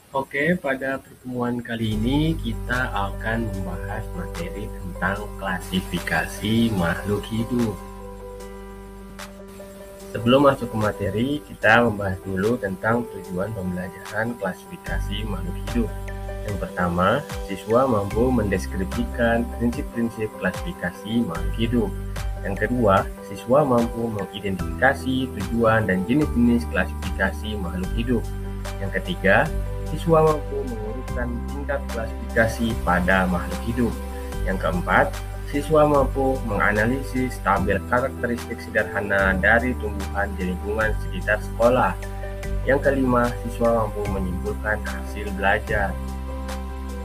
Oke, pada pertemuan kali ini kita akan membahas materi tentang klasifikasi makhluk hidup. Sebelum masuk ke materi, kita membahas dulu tentang tujuan pembelajaran klasifikasi makhluk hidup. Yang pertama, siswa mampu mendeskripsikan prinsip-prinsip klasifikasi makhluk hidup. Yang kedua, siswa mampu mengidentifikasi tujuan dan jenis-jenis klasifikasi makhluk hidup. Yang ketiga, siswa mampu mengurutkan tingkat klasifikasi pada makhluk hidup. Yang keempat, siswa mampu menganalisis tabel karakteristik sederhana dari tumbuhan di lingkungan sekitar sekolah. Yang kelima, siswa mampu menyimpulkan hasil belajar.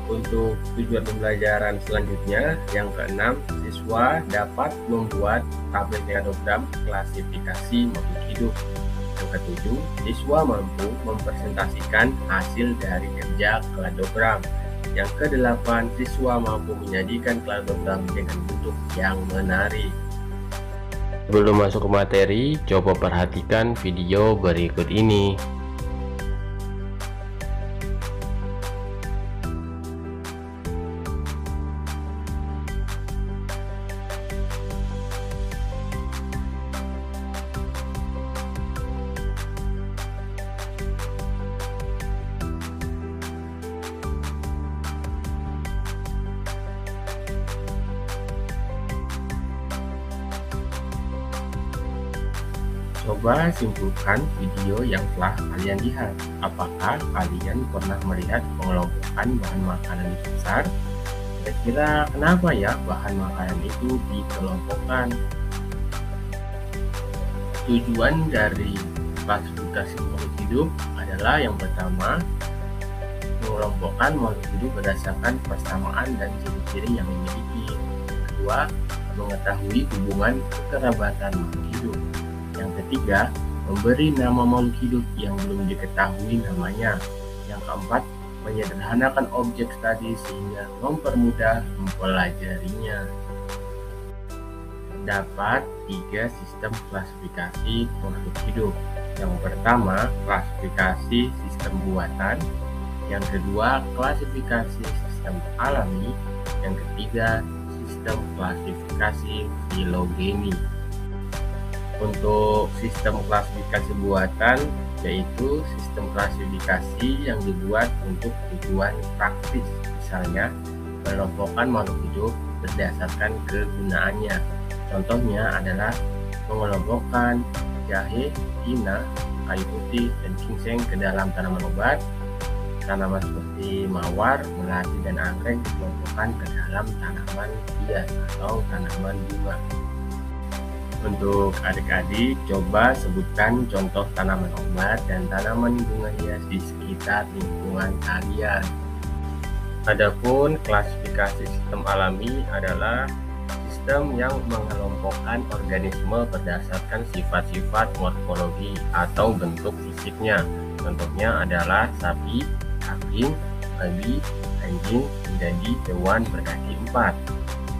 Untuk tujuan pembelajaran selanjutnya, yang keenam, siswa dapat membuat tabel diagram klasifikasi makhluk hidup. Yang ketujuh, siswa mampu mempresentasikan hasil dari kerja kladogram. Yang kedelapan, siswa mampu menyajikan kladogram dengan bentuk yang menarik. Sebelum masuk ke materi, coba perhatikan video berikut ini. Coba simpulkan video yang telah kalian lihat. Apakah kalian pernah melihat pengelompokan bahan makanan di pasar? Kira-kira kenapa ya bahan makanan itu dikelompokkan? Tujuan dari klasifikasi makhluk hidup adalah yang pertama, mengelompokkan makhluk hidup berdasarkan persamaan dan ciri-ciri yang dimiliki. Yang kedua, mengetahui hubungan kekerabatan makhluk hidup. Yang ketiga, memberi nama makhluk hidup yang belum diketahui namanya. Yang keempat, menyederhanakan objek tadi sehingga mempermudah mempelajarinya. Terdapat 3 sistem klasifikasi makhluk hidup. Yang pertama, klasifikasi sistem buatan. Yang kedua, klasifikasi sistem alami. Yang ketiga, sistem klasifikasi filogeni. Untuk sistem klasifikasi buatan, yaitu sistem klasifikasi yang dibuat untuk tujuan praktis, misalnya mengelompokkan makhluk hidup berdasarkan kegunaannya. Contohnya adalah mengelompokkan jahe, tina, kayu putih, dan ginseng ke dalam tanaman obat. Tanaman seperti mawar, melati, dan anggrek dikelompokkan ke dalam tanaman hias atau tanaman bunga. Untuk adik-adik, coba sebutkan contoh tanaman obat dan tanaman bunga hias di sekitar lingkungan kalian. Adapun klasifikasi sistem alami adalah sistem yang mengelompokkan organisme berdasarkan sifat-sifat morfologi atau bentuk fisiknya. Contohnya adalah sapi, kambing, babi, anjing menjadi hewan berkaki 4.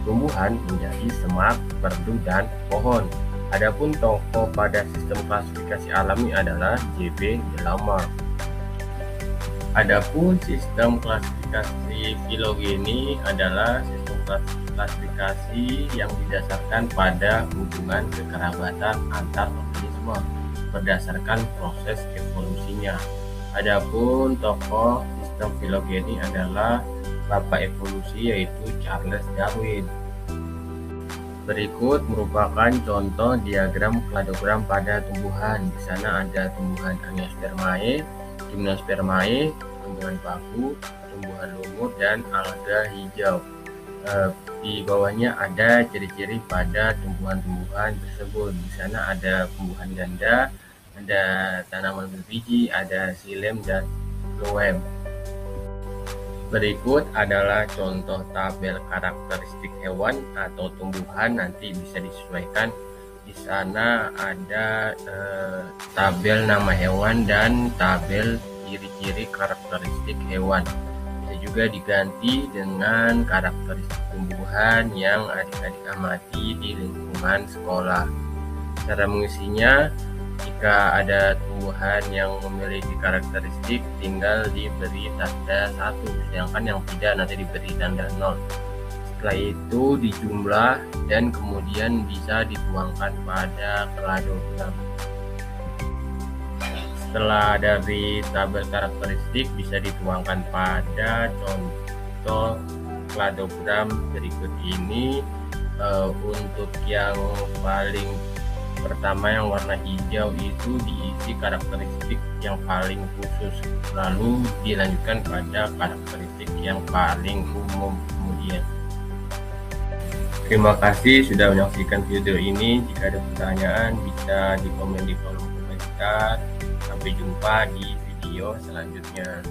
Tumbuhan menjadi semak, perdu, dan pohon. Adapun tokoh pada sistem klasifikasi alami adalah J.B. Delama. Adapun sistem klasifikasi filogeni adalah sistem klasifikasi yang didasarkan pada hubungan kekerabatan antar organisme berdasarkan proses evolusinya. Adapun tokoh sistem filogeni adalah bapak evolusi, yaitu Charles Darwin. Berikut merupakan contoh diagram kladogram pada tumbuhan. Di sana ada tumbuhan Angiospermae, Gymnospermae, tumbuhan paku, tumbuhan lumut, dan alga hijau. Di bawahnya ada ciri-ciri pada tumbuhan-tumbuhan tersebut. Di sana ada tumbuhan ganda, ada tanaman berbiji, ada xilem, dan phloem. Berikut adalah contoh tabel karakteristik hewan atau tumbuhan, nanti bisa disesuaikan. Di sana ada tabel nama hewan dan tabel ciri-ciri karakteristik hewan. Bisa juga diganti dengan karakteristik tumbuhan yang adik-adik amati di lingkungan sekolah. Cara mengisinya, Jika ada tumbuhan yang memiliki karakteristik, tinggal diberi tanda 1, sedangkan yang tidak nanti diberi tanda 0. Setelah itu dijumlah dan kemudian bisa dituangkan pada kladogram. Setelah dari tabel karakteristik bisa dituangkan pada contoh kladogram berikut ini. Untuk yang paling pertama yang warna hijau itu diisi karakteristik yang paling khusus, lalu dilanjutkan pada karakteristik yang paling umum kemudian. Terima kasih sudah menyaksikan video ini. Jika ada pertanyaan bisa di komen di kolom komentar. Sampai jumpa di video selanjutnya.